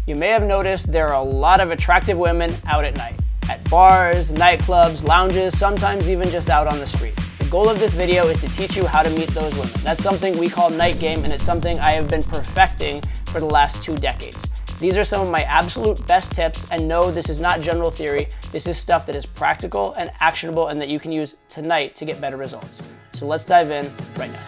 You may have noticed there are a lot of attractive women out at night, at bars, nightclubs, lounges, sometimes even just out on the street. The goal of this video is to teach you how to meet those women. That's something we call Nightgame, and it's something I have been perfecting for the last 2 decades. These are some of my absolute best tips, and no, this is not general theory. This is stuff that is practical and actionable and that you can use tonight to get better results. So let's dive in right now.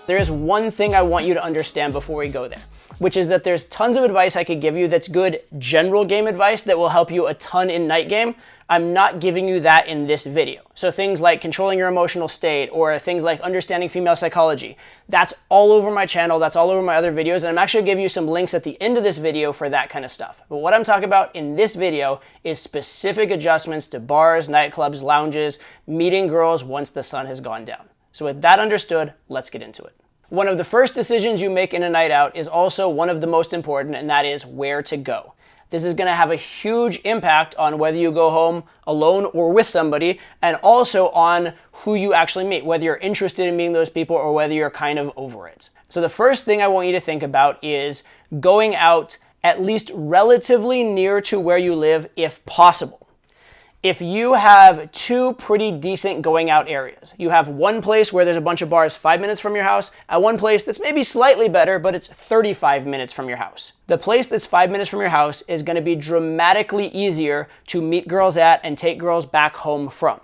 There is one thing I want you to understand before we go there, which is that there's tons of advice I could give you that's good general game advice that will help you a ton in night game. I'm not giving you that in this video. So things like controlling your emotional state or things like understanding female psychology, that's all over my channel, that's all over my other videos, and I'm actually gonna give you some links at the end of this video for that kind of stuff. But what I'm talking about in this video is specific adjustments to bars, nightclubs, lounges, meeting girls once the sun has gone down. So with that understood, let's get into it. One of the first decisions you make in a night out is also one of the most important, and that is where to go. This is going to have a huge impact on whether you go home alone or with somebody, and also on who you actually meet, whether you're interested in meeting those people or whether you're kind of over it. So the first thing I want you to think about is going out at least relatively near to where you live if possible. If you have 2 pretty decent going out areas, you have one place where there's a bunch of bars 5 minutes from your house, and one place that's maybe slightly better, but it's 35 minutes from your house. The place that's 5 minutes from your house is going to be dramatically easier to meet girls at and take girls back home from.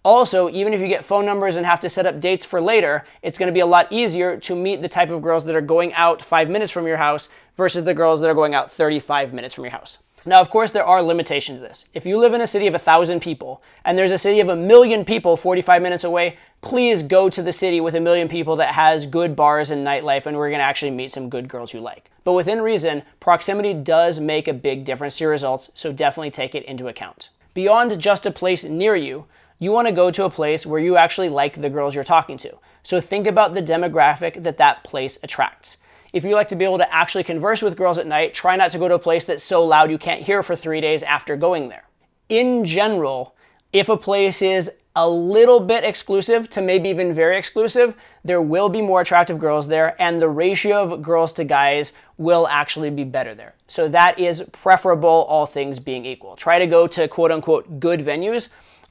Also, even if you get phone numbers and have to set up dates for later, it's going to be a lot easier to meet the type of girls that are going out 5 minutes from your house versus the girls that are going out 35 minutes from your house. Now, of course, there are limitations to this. If you live in a city of 1,000 people and there's a city of 1,000,000 people 45 minutes away, please go to the city with 1,000,000 people that has good bars and nightlife, and we're going to actually meet some good girls you like. But within reason, proximity does make a big difference to your results, so definitely take it into account. Beyond just a place near you, you want to go to a place where you actually like the girls you're talking to. So think about the demographic that that place attracts. If you like to be able to actually converse with girls at night, try not to go to a place that's so loud you can't hear for 3 days after going there. In general, if a place is a little bit exclusive to maybe even very exclusive, there will be more attractive girls there, and the ratio of girls to guys will actually be better there. So that is preferable, all things being equal. Try to go to quote unquote good venues,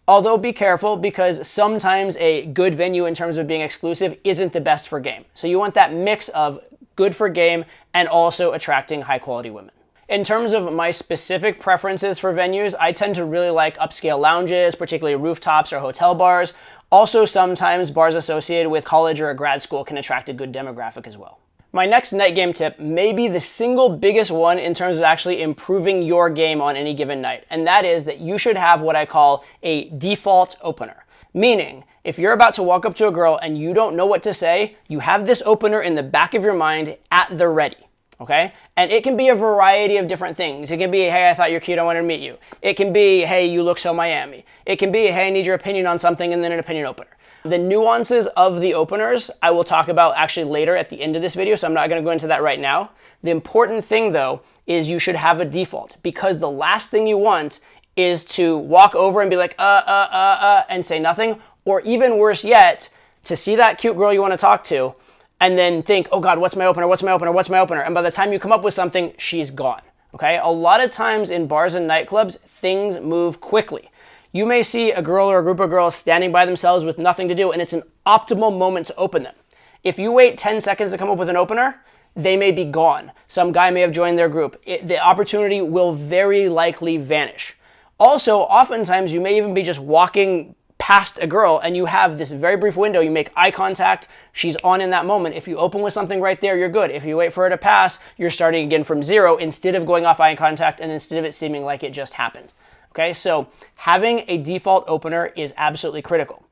although be careful because sometimes a good venue in terms of being exclusive isn't the best for game. So you want that mix of good for game and also attracting high quality women. In terms of my specific preferences for venues, I tend to really like upscale lounges, particularly rooftops or hotel bars. Also, sometimes bars associated with college or a grad school can attract a good demographic as well. My next night game tip may be the single biggest one in terms of actually improving your game on any given night, and that is that you should have what I call a default opener. Meaning, if you're about to walk up to a girl and you don't know what to say, you have this opener in the back of your mind at the ready, okay? And it can be a variety of different things. It can be, hey, I thought you're cute, I wanted to meet you. It can be, hey, you look so Miami. It can be, hey, I need your opinion on something, and then an opinion opener. The nuances of the openers I will talk about actually later at the end of this video, so I'm not gonna go into that right now. The important thing though is you should have a default, because the last thing you want is to walk over and be like, and say nothing, or even worse yet, to see that cute girl you want to talk to, and then think, oh God, what's my opener, what's my opener, what's my opener? And by the time you come up with something, she's gone, okay? A lot of times in bars and nightclubs, things move quickly. You may see a girl or a group of girls standing by themselves with nothing to do, and it's an optimal moment to open them. If you wait 10 seconds to come up with an opener, they may be gone. Some guy may have joined their group. The opportunity will very likely vanish. Also, oftentimes you may even be just walking past a girl and you have this very brief window, you make eye contact, she's on in that moment. If you open with something right there, you're good. If you wait for her to pass, you're starting again from zero instead of going off eye contact and instead of it seeming like it just happened. Okay, so having a default opener is absolutely critical.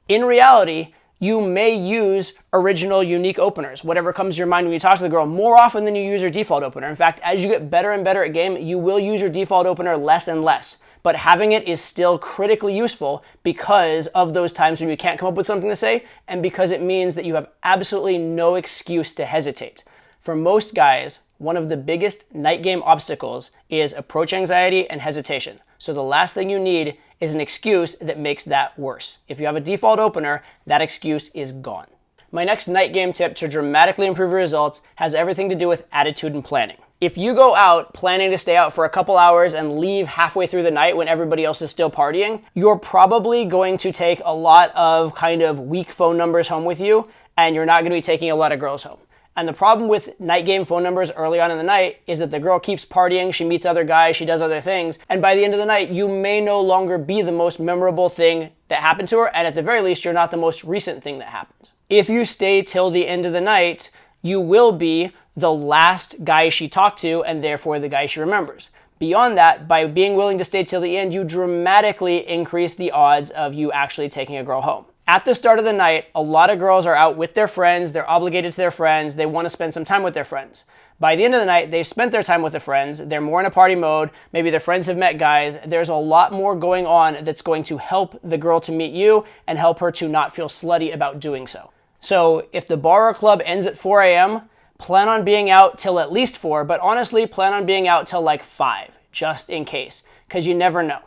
In reality, you may use original, unique openers, whatever comes to your mind when you talk to the girl, more often than you use your default opener. In fact, as you get better and better at game, you will use your default opener less and less. But having it is still critically useful because of those times when you can't come up with something to say, and because it means that you have absolutely no excuse to hesitate. For most guys, one of the biggest night game obstacles is approach anxiety and hesitation. So the last thing you need is an excuse that makes that worse. If you have a default opener, that excuse is gone. My next night game tip to dramatically improve your results has everything to do with attitude and planning. If you go out planning to stay out for a couple hours and leave halfway through the night when everybody else is still partying, you're probably going to take a lot of kind of weak phone numbers home with you, and you're not going to be taking a lot of girls home. And the problem with night game phone numbers early on in the night is that the girl keeps partying, she meets other guys, she does other things, and by the end of the night, you may no longer be the most memorable thing that happened to her, and at the very least, you're not the most recent thing that happened. If you stay till the end of the night, you will be the last guy she talked to, and therefore the guy she remembers. Beyond that, by being willing to stay till the end, you dramatically increase the odds of you actually taking a girl home. At the start of the night, a lot of girls are out with their friends, they're obligated to their friends, they want to spend some time with their friends. By the end of the night, they've spent their time with their friends, they're more in a party mode, maybe their friends have met guys, there's a lot more going on that's going to help the girl to meet you and help her to not feel slutty about doing so. So if the bar or club ends at 4 a.m., plan on being out till at least 4, but honestly, plan on being out till like 5, just in case, because you never know.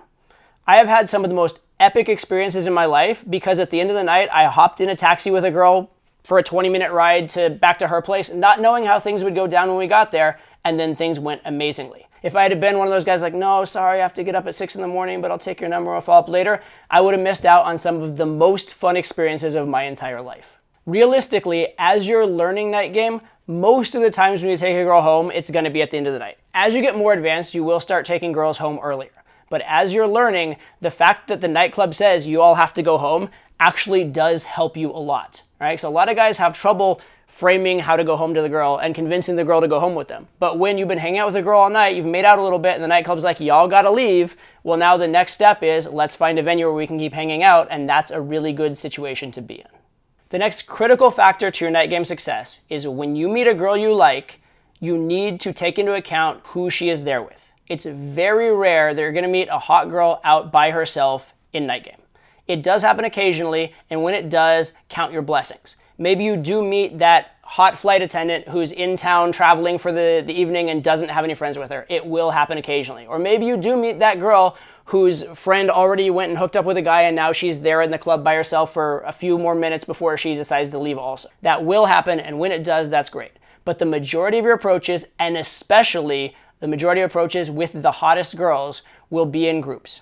I have had some of the most epic experiences in my life because at the end of the night, I hopped in a taxi with a girl for a 20-minute ride back to her place, not knowing how things would go down when we got there, and then things went amazingly. If I had been one of those guys like, no, sorry, I have to get up at 6 in the morning, but I'll take your number, I'll follow up later, I would have missed out on some of the most fun experiences of my entire life. Realistically, as you're learning night game, most of the times when you take a girl home, it's going to be at the end of the night. As you get more advanced, you will start taking girls home earlier. But as you're learning, the fact that the nightclub says you all have to go home actually does help you a lot, right? So a lot of guys have trouble framing how to go home to the girl and convincing the girl to go home with them. But when you've been hanging out with a girl all night, you've made out a little bit, and the nightclub's like, y'all gotta leave, well, now the next step is let's find a venue where we can keep hanging out, and that's a really good situation to be in. The next critical factor to your night game success is when you meet a girl you like, you need to take into account who she is there with. It's very rare that you're going to meet a hot girl out by herself in night game. It does happen occasionally, and when it does, count your blessings. Maybe you do meet that hot flight attendant who's in town traveling for the evening and doesn't have any friends with her. It will happen occasionally. Or maybe you do meet that girl whose friend already went and hooked up with a guy and now she's there in the club by herself for a few more minutes before she decides to leave also. That will happen, and when it does, that's great. But the majority of your approaches, and especially the majority of approaches with the hottest girls, will be in groups.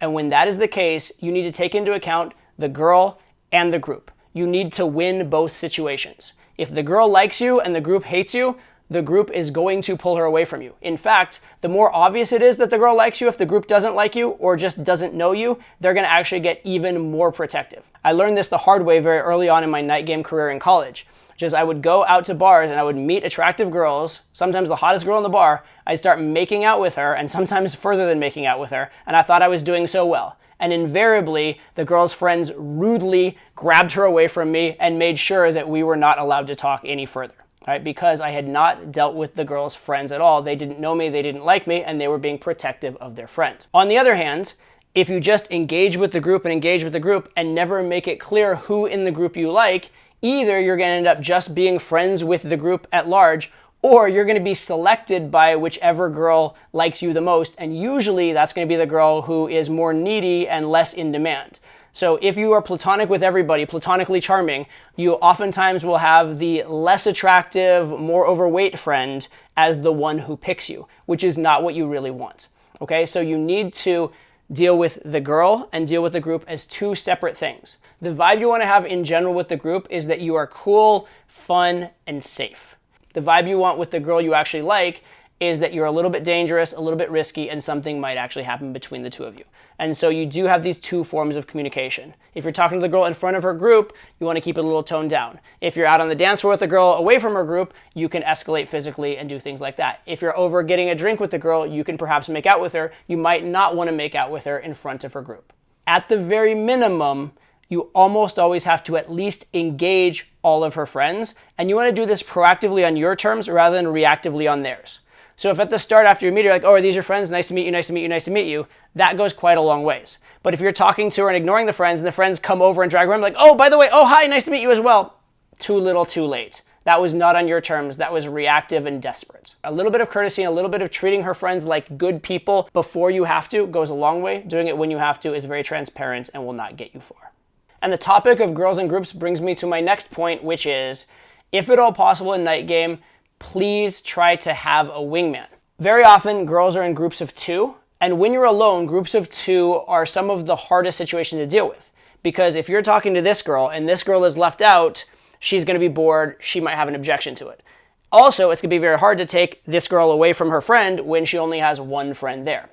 And when that is the case, you need to take into account the girl and the group. You need to win both situations. If the girl likes you and the group hates you, the group is going to pull her away from you. In fact, the more obvious it is that the girl likes you, if the group doesn't like you or just doesn't know you, they're going to actually get even more protective. I learned this the hard way very early on in my night game career in college. Just I would go out to bars and I would meet attractive girls, sometimes the hottest girl in the bar. I'd start making out with her, and sometimes further than making out with her, and I thought I was doing so well. And invariably, the girl's friends rudely grabbed her away from me and made sure that we were not allowed to talk any further, right? Because I had not dealt with the girl's friends at all. They didn't know me, they didn't like me, and they were being protective of their friends. On the other hand, if you just engage with the group and never make it clear who in the group you like, either you're going to end up just being friends with the group at large, or you're going to be selected by whichever girl likes you the most, and usually that's going to be the girl who is more needy and less in demand. So if you are platonic with everybody, platonically charming, you oftentimes will have the less attractive, more overweight friend as the one who picks you, which is not what you really want. Okay, so you need to deal with the girl and deal with the group as two separate things. The vibe you want to have in general with the group is that you are cool, fun, and safe. The vibe you want with the girl you actually like is that you're a little bit dangerous, a little bit risky, and something might actually happen between the two of you. And so you do have these two forms of communication. If you're talking to the girl in front of her group, you want to keep it a little toned down. If you're out on the dance floor with the girl away from her group, you can escalate physically and do things like that. If you're over getting a drink with the girl, you can perhaps make out with her. You might not want to make out with her in front of her group. At the very minimum, you almost always have to at least engage all of her friends, and you want to do this proactively on your terms rather than reactively on theirs. So if at the start after you meet her, you're like, oh, are these your friends? Nice to meet you, nice to meet you, nice to meet you. That goes quite a long ways. But if you're talking to her and ignoring the friends, and the friends come over and drag her in, like, oh, by the way, oh, hi, nice to meet you as well. Too little, too late. That was not on your terms. That was reactive and desperate. A little bit of courtesy and a little bit of treating her friends like good people before you have to goes a long way. Doing it when you have to is very transparent and will not get you far. And the topic of girls in groups brings me to my next point, which is, if at all possible in Nightgame, please try to have a wingman. Very often, girls are in groups of 2, and when you're alone, groups of 2 are some of the hardest situations to deal with. Because if you're talking to this girl and this girl is left out, she's going to be bored, she might have an objection to it. Also, it's going to be very hard to take this girl away from her friend when she only has one friend there.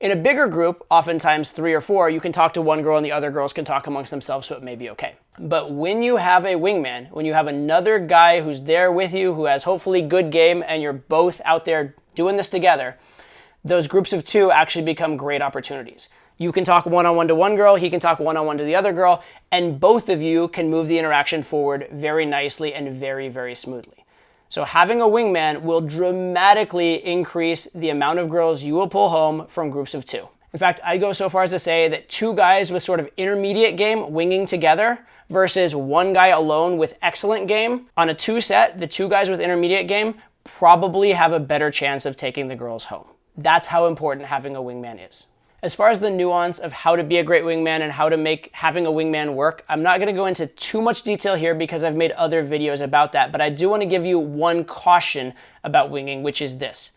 In a bigger group, oftentimes 3 or 4, you can talk to one girl and the other girls can talk amongst themselves, so it may be okay. But when you have a wingman, when you have another guy who's there with you, who has hopefully good game, and you're both out there doing this together, those groups of 2 actually become great opportunities. You can talk one-on-one to one girl, he can talk one-on-one to the other girl, and both of you can move the interaction forward very nicely and very, very smoothly. So having a wingman will dramatically increase the amount of girls you will pull home from groups of 2. In fact, I'd go so far as to say that 2 guys with sort of intermediate game winging together versus 1 guy alone with excellent game, on a 2 set, the 2 guys with intermediate game probably have a better chance of taking the girls home. That's how important having a wingman is. As far as the nuance of how to be a great wingman and how to make having a wingman work, I'm not going to go into too much detail here because I've made other videos about that, but I do want to give you one caution about winging, which is this.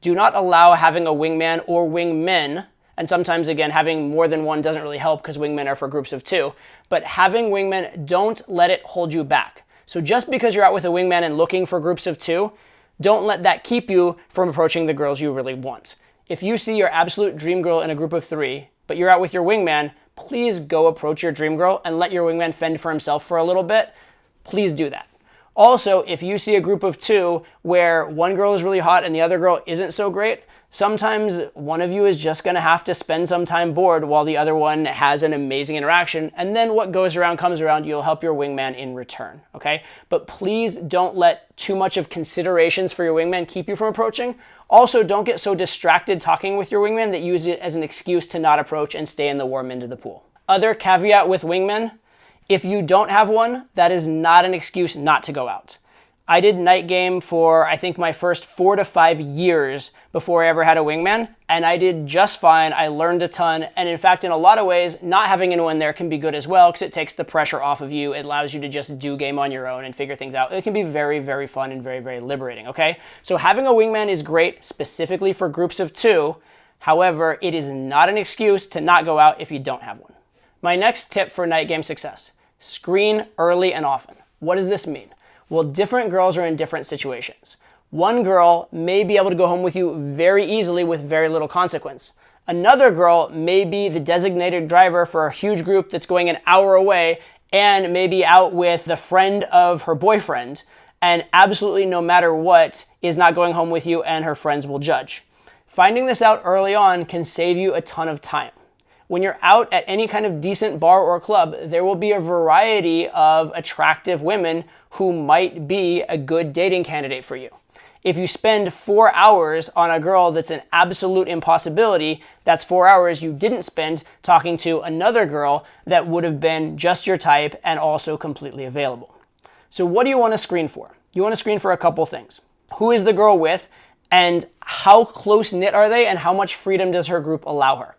Do not allow having a wingman or wingmen, and sometimes, again, having more than one doesn't really help because wingmen are for groups of 2, but having wingmen, don't let it hold you back. So just because you're out with a wingman and looking for groups of 2, don't let that keep you from approaching the girls you really want. If you see your absolute dream girl in a group of 3, but you're out with your wingman, please go approach your dream girl and let your wingman fend for himself for a little bit. Please do that. Also, if you see a group of 2 where one girl is really hot and the other girl isn't so great, sometimes one of you is just going to have to spend some time bored while the other one has an amazing interaction, and then what goes around comes around. You'll help your wingman in return, okay? But please don't let too much of considerations for your wingman keep you from approaching. Also, don't get so distracted talking with your wingman that you use it as an excuse to not approach and stay in the warm end of the pool. Other caveat with wingmen, if you don't have one, that is not an excuse not to go out. I did Nightgame for, I think, my first 4 to 5 years before I ever had a wingman, and I did just fine. I learned a ton, and in fact, in a lot of ways, not having anyone there can be good as well because it takes the pressure off of you. It allows you to just do game on your own and figure things out. It can be very, very fun and very, very liberating, okay? So having a wingman is great, specifically for groups of 2. However, it is not an excuse to not go out if you don't have one. My next tip for Nightgame success, screen early and often. What does this mean? Well, different girls are in different situations. One girl may be able to go home with you very easily with very little consequence. Another girl may be the designated driver for a huge group that's going an hour away and may be out with the friend of her boyfriend, and absolutely no matter what is not going home with you, and her friends will judge. Finding this out early on can save you a ton of time. When you're out at any kind of decent bar or club, there will be a variety of attractive women who might be a good dating candidate for you. If you spend 4 hours on a girl that's an absolute impossibility, that's 4 hours you didn't spend talking to another girl that would have been just your type and also completely available. So what do you want to screen for? You want to screen for a couple things. Who is the girl with, and how close-knit are they, and how much freedom does her group allow her?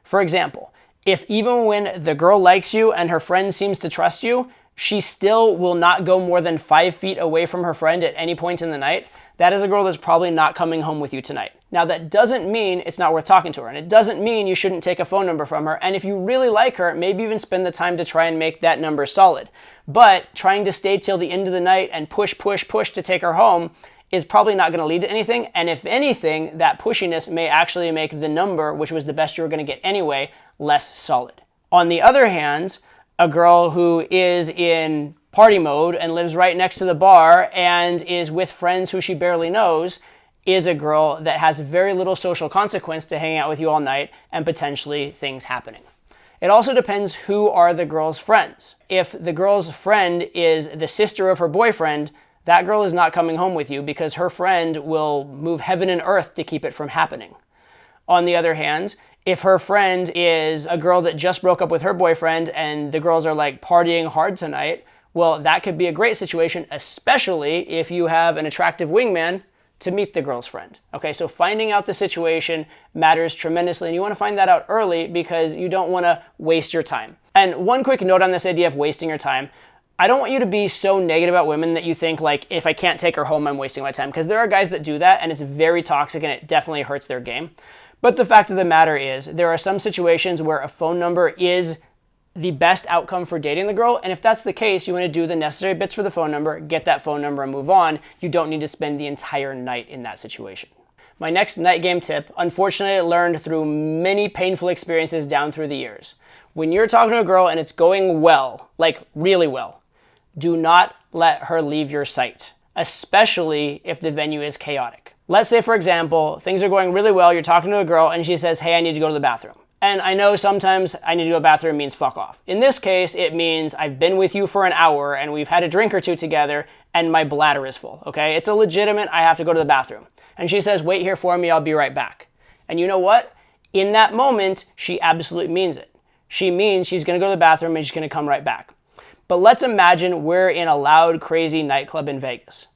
For example, if even when the girl likes you and her friend seems to trust you, she still will not go more than 5 feet away from her friend at any point in the night, that is a girl that's probably not coming home with you tonight. Now, that doesn't mean it's not worth talking to her, and it doesn't mean you shouldn't take a phone number from her, and if you really like her, maybe even spend the time to try and make that number solid. But trying to stay till the end of the night and push to take her home is probably not going to lead to anything, and if anything, that pushiness may actually make the number, which was the best you were going to get anyway, less solid. On the other hand, a girl who is in party mode and lives right next to the bar and is with friends who she barely knows is a girl that has very little social consequence to hang out with you all night and potentially things happening. It also depends who are the girl's friends. If the girl's friend is the sister of her boyfriend, that girl is not coming home with you because her friend will move heaven and earth to keep it from happening. On the other hand, if her friend is a girl that just broke up with her boyfriend and the girls are like partying hard tonight, well, that could be a great situation, especially if you have an attractive wingman to meet the girl's friend. Okay, so finding out the situation matters tremendously, and you want to find that out early because you don't want to waste your time. And one quick note on this idea of wasting your time. I don't want you to be so negative about women that you think like, if I can't take her home, I'm wasting my time. Because there are guys that do that and it's very toxic and it definitely hurts their game. But the fact of the matter is there are some situations where a phone number is the best outcome for dating the girl. And if that's the case, you want to do the necessary bits for the phone number, get that phone number and move on. You don't need to spend the entire night in that situation. My next night game tip, unfortunately, I learned through many painful experiences down through the years. When you're talking to a girl and it's going well, like really well, do not let her leave your sight, especially if the venue is chaotic. Let's say, for example, things are going really well, you're talking to a girl and she says, hey, I need to go to the bathroom. And I know sometimes I need to go to the bathroom means fuck off. In this case, it means I've been with you for an hour and we've had a drink or two together and my bladder is full, okay? It's a legitimate, I have to go to the bathroom. And she says, wait here for me, I'll be right back. And you know what? In that moment, she absolutely means it. She means she's gonna go to the bathroom and she's gonna come right back. But let's imagine we're in a loud, crazy nightclub in Vegas.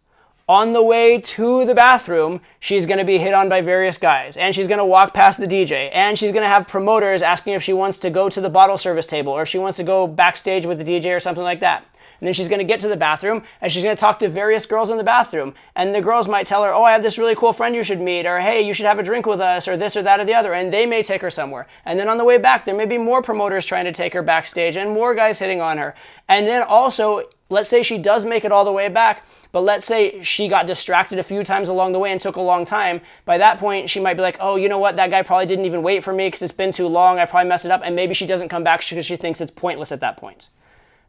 On the way to the bathroom, she's going to be hit on by various guys, and she's going to walk past the DJ, and she's going to have promoters asking if she wants to go to the bottle service table, or if she wants to go backstage with the DJ or something like that. And then she's going to get to the bathroom, and she's going to talk to various girls in the bathroom, and the girls might tell her, oh, I have this really cool friend you should meet, or hey, you should have a drink with us, or this or that or the other, and they may take her somewhere. And then on the way back, there may be more promoters trying to take her backstage, and more guys hitting on her. And then also, let's say she does make it all the way back, but let's say she got distracted a few times along the way and took a long time. By that point, she might be like, oh, you know what? That guy probably didn't even wait for me because it's been too long. I probably messed it up. And maybe she doesn't come back because she thinks it's pointless at that point.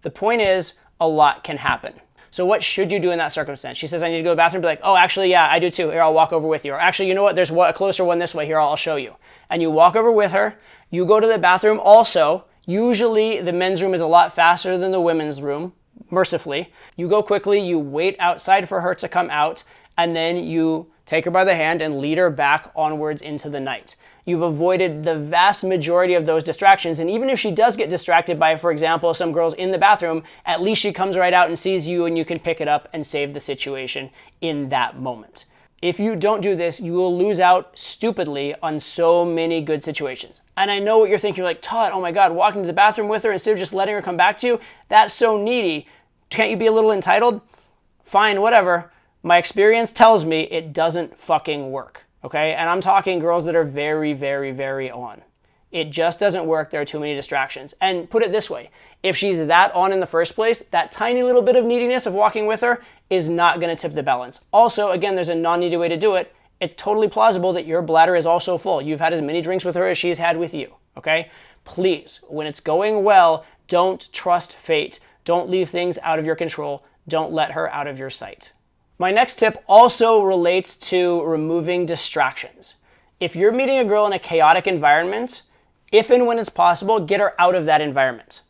The point is, a lot can happen. So what should you do in that circumstance? She says, I need to go to the bathroom. Be like, oh, actually, yeah, I do too. Here, I'll walk over with you. Or actually, you know what? There's a closer one this way. Here, I'll show you. And you walk over with her. You go to the bathroom also. Usually, the men's room is a lot faster than the women's room. Mercifully, you go quickly, you wait outside for her to come out, and then you take her by the hand and lead her back onwards into the night. You've avoided the vast majority of those distractions, and even if she does get distracted by, for example, some girls in the bathroom, at least she comes right out and sees you and you can pick it up and save the situation in that moment. If you don't do this, you will lose out stupidly on so many good situations. And I know what you're thinking, you're like, Todd, oh my God, walking to the bathroom with her instead of just letting her come back to you, that's so needy. Can't you be a little entitled? Fine, whatever. My experience tells me it doesn't fucking work, okay? And I'm talking girls that are very, very, very on. It just doesn't work. There are too many distractions. And put it this way, if she's that on in the first place, that tiny little bit of neediness of walking with her is not going to tip the balance. Also, again, there's a non-needy way to do it. It's totally plausible that your bladder is also full. You've had as many drinks with her as she's had with you, okay? Please, when it's going well, don't trust fate. Don't leave things out of your control. Don't let her out of your sight. My next tip also relates to removing distractions. If you're meeting a girl in a chaotic environment, if and when it's possible, get her out of that environment.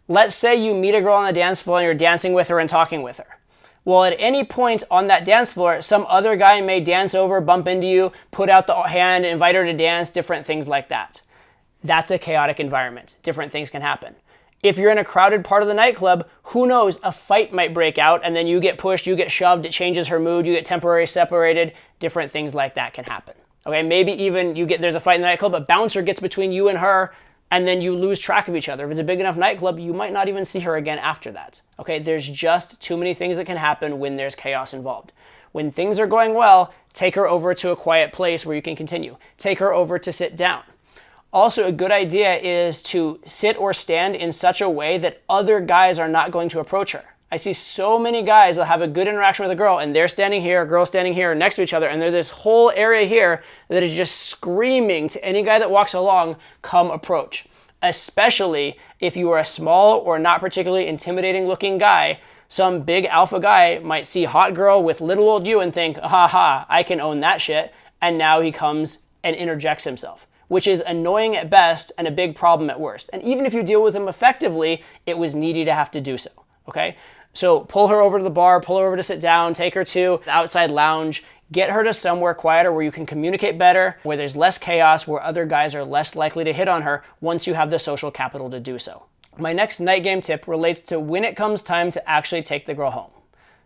Let's say you meet a girl on the dance floor and you're dancing with her and talking with her. Well, at any point on that dance floor, some other guy may dance over, bump into you, put out the hand, invite her to dance, different things like that. That's a chaotic environment. Different things can happen. If you're in a crowded part of the nightclub, who knows, a fight might break out and then you get pushed, you get shoved, it changes her mood, you get temporarily separated, different things like that can happen. Okay, maybe even there's a fight in the nightclub, a bouncer gets between you and her, and then you lose track of each other. If it's a big enough nightclub, you might not even see her again after that. Okay, there's just too many things that can happen when there's chaos involved. When things are going well, take her over to a quiet place where you can continue. Take her over to sit down. Also, a good idea is to sit or stand in such a way that other guys are not going to approach her. I see so many guys that have a good interaction with a girl and they're standing here, a girl standing here next to each other, and there's this whole area here that is just screaming to any guy that walks along, come approach. Especially if you are a small or not particularly intimidating looking guy, some big alpha guy might see hot girl with little old you and think, ha, I can own that shit, and now he comes and interjects himself, which is annoying at best and a big problem at worst. And even if you deal with him effectively, it was needy to have to do so, okay? So pull her over to the bar, pull her over to sit down, take her to the outside lounge, get her to somewhere quieter where you can communicate better, where there's less chaos, where other guys are less likely to hit on her once you have the social capital to do so. My next night game tip relates to when it comes time to actually take the girl home.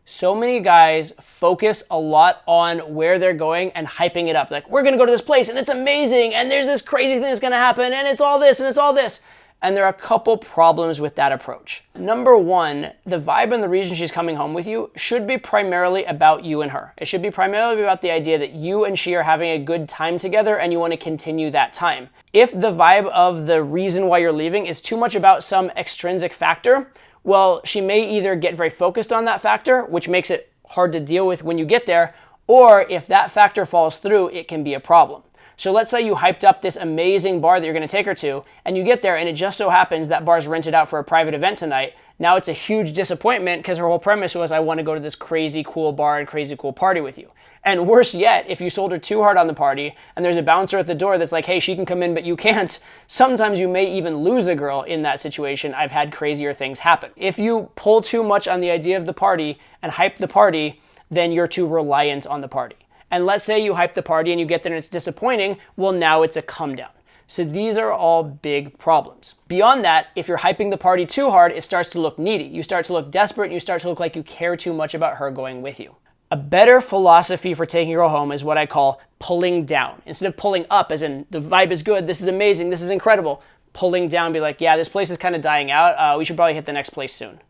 So many guys focus a lot on where they're going and hyping it up. Like, we're gonna go to this place and it's amazing and there's this crazy thing that's gonna happen and it's all this and it's all this. And there are a couple problems with that approach. Number one, the vibe and the reason she's coming home with you should be primarily about you and her. It should be primarily about the idea that you and she are having a good time together and you want to continue that time. If the vibe of the reason why you're leaving is too much about some extrinsic factor, well, she may either get very focused on that factor, which makes it hard to deal with when you get there, or if that factor falls through, it can be a problem. So let's say you hyped up this amazing bar that you're going to take her to, and you get there and it just so happens that bar's rented out for a private event tonight. Now it's a huge disappointment because her whole premise was, I want to go to this crazy cool bar and crazy cool party with you. And worse yet, if you sold her too hard on the party and there's a bouncer at the door that's like, hey, she can come in, but you can't, sometimes you may even lose a girl in that situation. I've had crazier things happen. If you pull too much on the idea of the party and hype the party, then you're too reliant on the party. And let's say you hype the party and you get there and it's disappointing, well, now it's a come down. So these are all big problems. Beyond that, if you're hyping the party too hard, it starts to look needy. You start to look desperate and you start to look like you care too much about her going with you. A better philosophy for taking a girl home is what I call pulling down. Instead of pulling up, as in the vibe is good, this is amazing, this is incredible, pulling down, be like, yeah, this place is kind of dying out. We should probably hit the next place soon.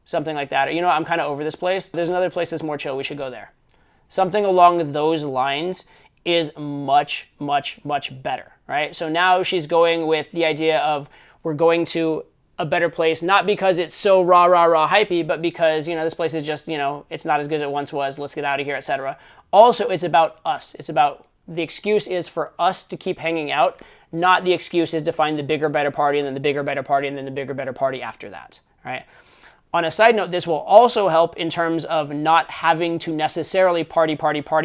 Something like that. Or, you know, I'm kind of over this place. There's another place that's more chill. We should go there. Something along those lines is much, much, much better, right? So now she's going with the idea of we're going to a better place, not because it's so rah, rah, rah hypey, but because, you know, this place is just, you know, it's not as good as it once was. Let's get out of here, etc. Also, it's about us. It's about the excuse is for us to keep hanging out, not the excuse is to find the bigger, better party and then the bigger, better party and then the bigger, better party after that, right? On a side note, this will also help in terms of not having to necessarily party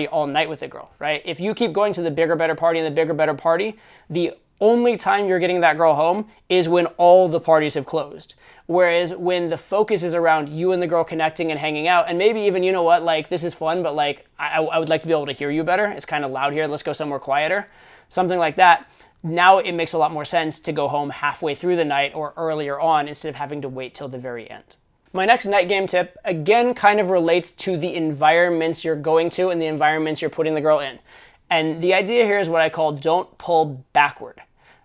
all night with the girl, right? If you keep going to the bigger, better party and the bigger, better party, the only time you're getting that girl home is when all the parties have closed. Whereas when the focus is around you and the girl connecting and hanging out, and maybe even, you know what, like, this is fun, but like, I would like to be able to hear you better. It's kind of loud here. Let's go somewhere quieter. Something like that. Now it makes a lot more sense to go home halfway through the night or earlier on instead of having to wait till the very end. My next night game tip, again, kind of relates to the environments you're going to and the environments you're putting the girl in. And the idea here is what I call don't pull backward.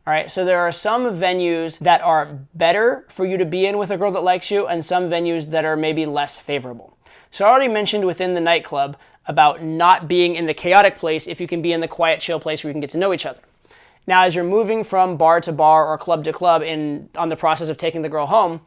All right, so there are some venues that are better for you to be in with a girl that likes you and some venues that are maybe less favorable. So I already mentioned within the nightclub about not being in the chaotic place if you can be in the quiet, chill place where you can get to know each other. Now, as you're moving from bar to bar or club to club on the process of taking the girl home,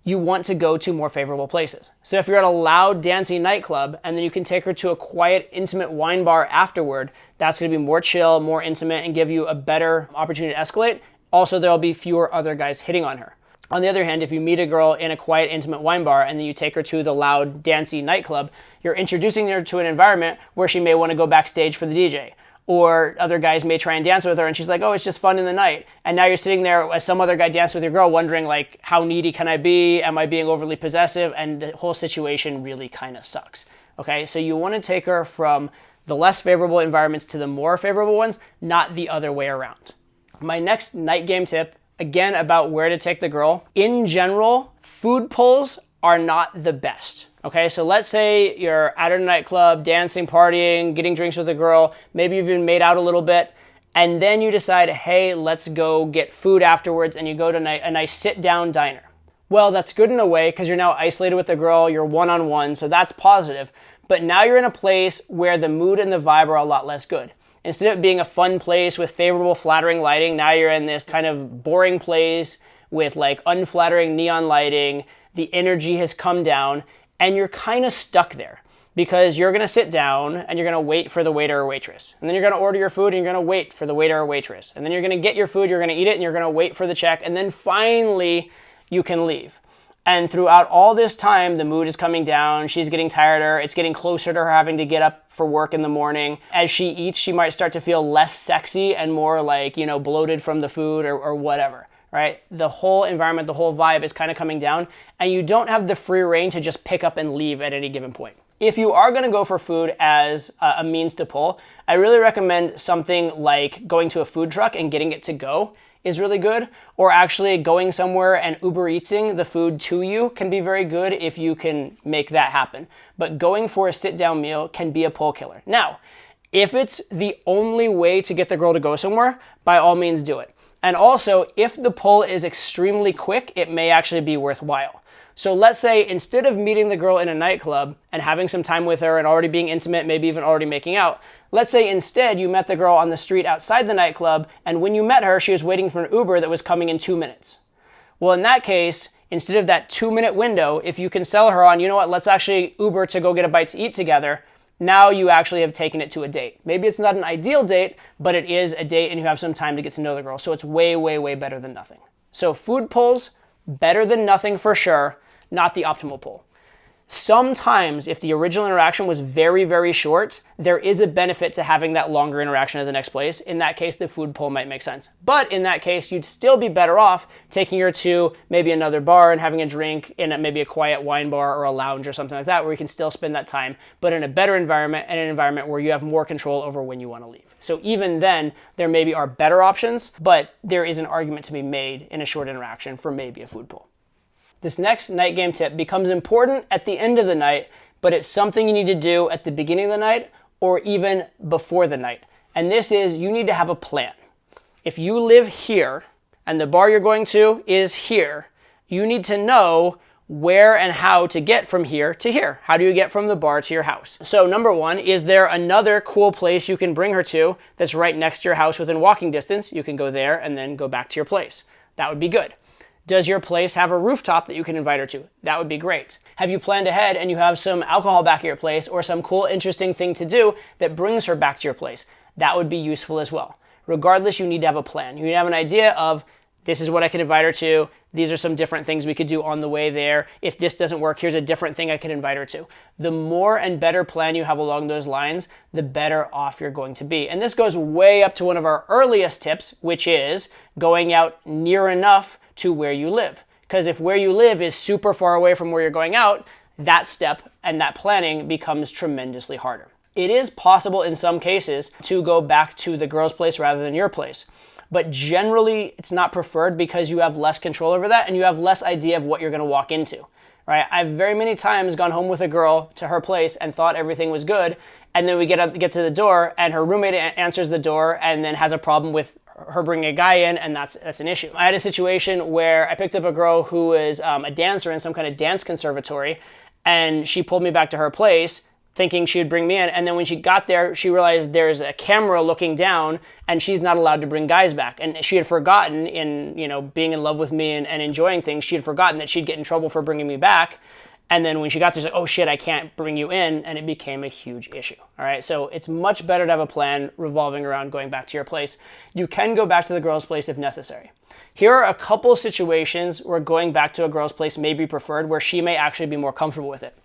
you want to go to more favorable places. So if you're at a loud, dancing nightclub and then you can take her to a quiet, intimate wine bar afterward, that's going to be more chill, more intimate, and give you a better opportunity to escalate. Also, there'll be fewer other guys hitting on her. On the other hand, if you meet a girl in a quiet, intimate wine bar and then you take her to the loud, dancey nightclub, you're introducing her to an environment where she may want to go backstage for the DJ. Or other guys may try and dance with her and she's like, oh, it's just fun in the night. And now you're sitting there as some other guy danced with your girl wondering like, how needy can I be? Am I being overly possessive? And the whole situation really kind of sucks. Okay, so you want to take her from the less favorable environments to the more favorable ones, not the other way around. My next night game tip, again, about where to take the girl. In general, food pulls are not the best. Okay, so let's say you're at a nightclub, dancing, partying, getting drinks with a girl, maybe you've even made out a little bit, and then you decide, hey, let's go get food afterwards, and you go to a nice sit-down diner. Well, that's good in a way because you're now isolated with the girl, you're one-on-one, so that's positive, but now you're in a place where the mood and the vibe are a lot less good. Instead of it being a fun place with favorable, flattering lighting, now you're in this kind of boring place with like unflattering neon lighting, the energy has come down, and you're kind of stuck there because you're going to sit down and you're going to wait for the waiter or waitress. And then you're going to order your food and you're going to wait for the waiter or waitress. And then you're going to get your food, you're going to eat it, and you're going to wait for the check. And then finally, you can leave. And throughout all this time, the mood is coming down. She's getting tireder. It's getting closer to her having to get up for work in the morning. As she eats, she might start to feel less sexy and more like, you know, bloated from the food or whatever. Right? The whole environment, the whole vibe is kind of coming down, and you don't have the free reign to just pick up and leave at any given point. If you are going to go for food as a means to pull, I really recommend something like going to a food truck and getting it to go is really good, or actually going somewhere and Uber Eatsing the food to you can be very good if you can make that happen. But going for a sit-down meal can be a pull killer. Now, If it's the only way to get the girl to go somewhere, by all means do it. And also, if the pull is extremely quick, it may actually be worthwhile. So let's say instead of meeting the girl in a nightclub and having some time with her and already being intimate, maybe even already making out, let's say instead you met the girl on the street outside the nightclub, and when you met her, she was waiting for an Uber that was coming in 2 minutes. Well, in that case, instead of that 2-minute window, if you can sell her on, you know what, let's actually Uber to go get a bite to eat together, now you actually have taken it to a date. Maybe it's not an ideal date, but it is a date and you have some time to get to know the girl. So it's way, way, way better than nothing. So food pulls, better than nothing for sure, not the optimal pull. Sometimes, if the original interaction was very, very short, there is a benefit to having that longer interaction at the next place. In that case, the food pull might make sense. But in that case, you'd still be better off taking her to maybe another bar and having a drink in maybe a quiet wine bar or a lounge or something like that, where you can still spend that time, but in a better environment and an environment where you have more control over when you want to leave. So even then, there maybe are better options, but there is an argument to be made in a short interaction for maybe a food pull. This next night game tip becomes important at the end of the night, but it's something you need to do at the beginning of the night or even before the night. And this is, you need to have a plan. If you live here and the bar you're going to is here, you need to know where and how to get from here to here. How do you get from the bar to your house? So number one, is there another cool place you can bring her to that's right next to your house within walking distance? You can go there and then go back to your place. That would be good. Does your place have a rooftop that you can invite her to? That would be great. Have you planned ahead and you have some alcohol back at your place or some cool, interesting thing to do that brings her back to your place? That would be useful as well. Regardless, you need to have a plan. You need to have an idea of, this is what I can invite her to. These are some different things we could do on the way there. If this doesn't work, here's a different thing I could invite her to. The more and better plan you have along those lines, the better off you're going to be. And this goes way up to one of our earliest tips, which is going out near enough to where you live. Because if where you live is super far away from where you're going out, that step and that planning becomes tremendously harder. It is possible in some cases to go back to the girl's place rather than your place. But generally, it's not preferred because you have less control over that and you have less idea of what you're going to walk into, right? I've very many times gone home with a girl to her place and thought everything was good, and then we get to the door and her roommate answers the door and then has a problem with her bringing a guy in, and that's an issue. I had a situation where I picked up a girl who was a dancer in some kind of dance conservatory, and she pulled me back to her place thinking she would bring me in, and then when she got there, she realized there's a camera looking down, and she's not allowed to bring guys back. And she had forgotten in, being in love with me and enjoying things, she had forgotten that she'd get in trouble for bringing me back. And then when she got there, she's like, oh shit, I can't bring you in, and it became a huge issue. All right, so it's much better to have a plan revolving around going back to your place. You can go back to the girl's place if necessary. Here are a couple situations where going back to a girl's place may be preferred, where she may actually be more comfortable with it.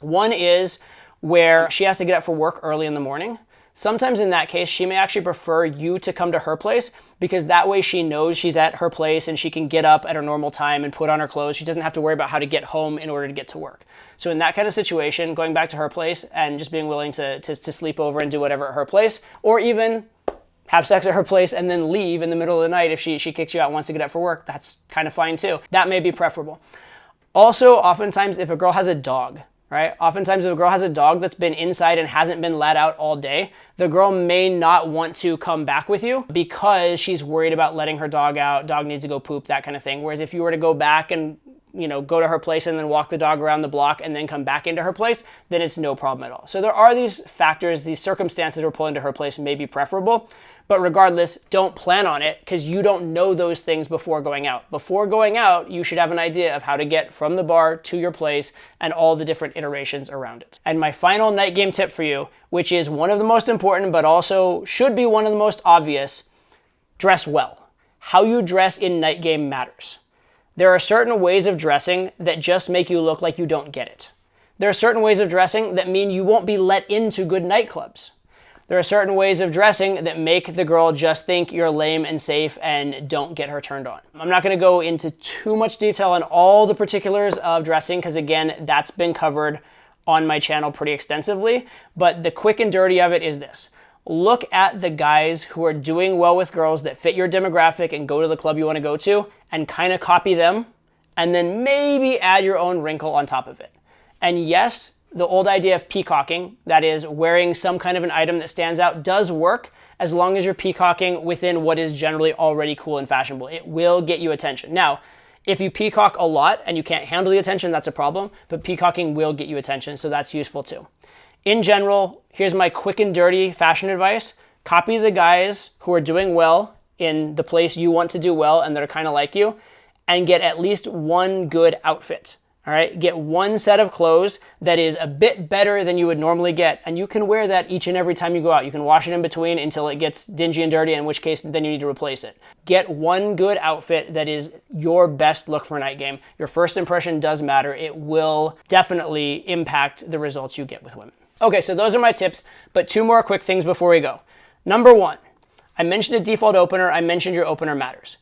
One is where she has to get up for work early in the morning. Sometimes in that case, she may actually prefer you to come to her place because that way she knows she's at her place and she can get up at her normal time and put on her clothes. She doesn't have to worry about how to get home in order to get to work. So in that kind of situation, going back to her place and just being willing to sleep over and do whatever at her place, or even have sex at her place and then leave in the middle of the night if she kicks you out and wants to get up for work, that's kind of fine too. That may be preferable. Also, oftentimes if a girl has a dog, right? Oftentimes if a girl has a dog that's been inside and hasn't been let out all day, the girl may not want to come back with you because she's worried about letting her dog out, dog needs to go poop, that kind of thing. Whereas if you were to go back and go to her place and then walk the dog around the block and then come back into her place, then it's no problem at all. So there are these factors, these circumstances where pulling to her place may be preferable, but regardless, don't plan on it because you don't know those things before going out. Before going out, you should have an idea of how to get from the bar to your place and all the different iterations around it. And my final night game tip for you, which is one of the most important, but also should be one of the most obvious, dress well. How you dress in night game matters. There are certain ways of dressing that just make you look like you don't get it. There are certain ways of dressing that mean you won't be let into good nightclubs. There are certain ways of dressing that make the girl just think you're lame and safe and don't get her turned on. I'm not going to go into too much detail on all the particulars of dressing because again, that's been covered on my channel pretty extensively, but the quick and dirty of it is this. Look at the guys who are doing well with girls that fit your demographic and go to the club you want to go to and kind of copy them and then maybe add your own wrinkle on top of it. And yes, The old idea of peacocking, that is wearing some kind of an item that stands out, does work as long as you're peacocking within what is generally already cool and fashionable. It will get you attention. Now, if you peacock a lot and you can't handle the attention, that's a problem, but peacocking will get you attention, so that's useful too. In general, here's my quick and dirty fashion advice. Copy the guys who are doing well in the place you want to do well and that are kind of like you, and get at least one good outfit. All right, get one set of clothes that is a bit better than you would normally get, and you can wear that each and every time you go out. You can wash it in between until it gets dingy and dirty, in which case then you need to replace it. Get one good outfit that is your best look for night game. Your first impression does matter. It will definitely impact the results you get with women. Okay, so those are my tips, but 2 more quick things before we go. Number 1, I mentioned a default opener. I mentioned your opener matters.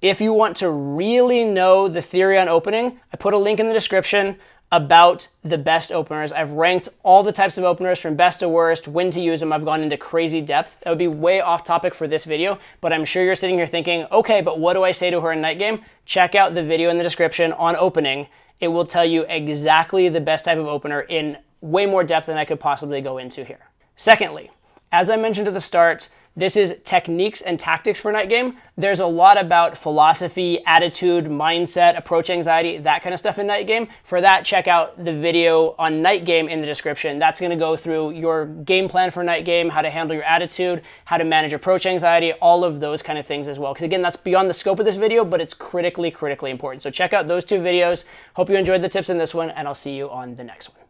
If you want to really know the theory on opening, I put a link in the description about the best openers. I've ranked all the types of openers from best to worst, when to use them. I've gone into crazy depth. That would be way off topic for this video, but I'm sure you're sitting here thinking, okay, but what do I say to her in night game? Check out the video in the description on opening. It will tell you exactly the best type of opener in way more depth than I could possibly go into here. Secondly, as I mentioned at the start, this is techniques and tactics for night game. There's a lot about philosophy, attitude, mindset, approach anxiety, that kind of stuff in night game. For that, check out the video on night game in the description. That's gonna go through your game plan for night game, how to handle your attitude, how to manage approach anxiety, all of those kind of things as well. Because again, that's beyond the scope of this video, but it's critically important. So check out those 2 videos. Hope you enjoyed the tips in this one, and I'll see you on the next one.